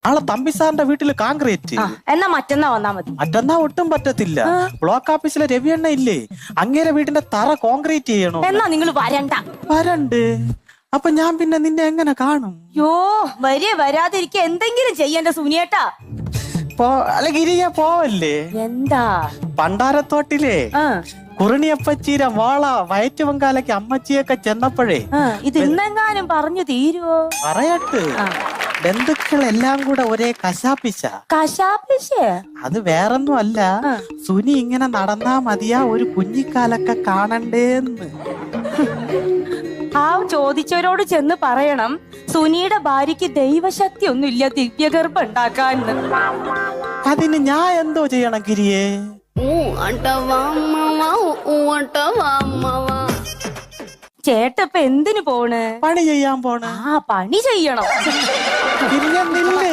ആളെ തമ്പി സാറിന്റെ വീട്ടില് കോൺക്രീറ്റ്. എന്നാ മറ്റന്നാ വന്നാ മതി. മറ്റന്നാ ഒട്ടും പറ്റത്തില്ല. ബ്ലോക്ക് ഓഫീസിലെ രവിയണ്ണ ഇല്ലേ, അങ്ങേരെ വീടിന്റെ തറ കോൺക്രീറ്റ് ചെയ്യണോ. എന്നാ നിങ്ങൾ വരണ്ട്. അപ്പൊ ഞാൻ പിന്നെ നിന്നെ എങ്ങനെ കാണും? യോ വരാതിരിക്ക എന്തെങ്കിലും ചെയ്യണ്ട സുനിയേട്ടാ. അല്ല ഗിരിയ പോവല്ലേ? എന്താ? പണ്ടാരത്തോട്ടിലെ കുറിണിയപ്പച്ചീര വാള വയറ്റ് പൊങ്കാലയ്ക്ക് അമ്മച്ചിയൊക്കെ ചെന്നപ്പോഴേ ഇത് ഇന്നെങ്ങാനും പറഞ്ഞു തീരുവോ? പറയട്ട്, ബന്ധുക്കളെല്ലാം കൂടെ ഒരേ കശാപ്പിശ. അത് വേറൊന്നും അല്ല, സുനി ഇങ്ങനെ നടന്നാ മതിയാ ഒരു കുഞ്ഞിക്കാലൊക്കെ കാണണ്ടേന്ന്. ആ ചോദിച്ചവരോട് ചെന്ന് പറയണം സുനിയുടെ ഭാര്യക്ക് ദൈവശക്തി ഒന്നുമില്ല ദിവ്യഗർഭം ഉണ്ടാക്കാൻ. അതിന് ഞാൻ എന്തോ ചെയ്യണം ഗിരിയേ? ചേട്ടപ്പ എന്തിനു പോണ്? പണി ചെയ്യാൻ പോണ്. പണി ചെയ്യണം. ഗിരിയ നില്ലേ.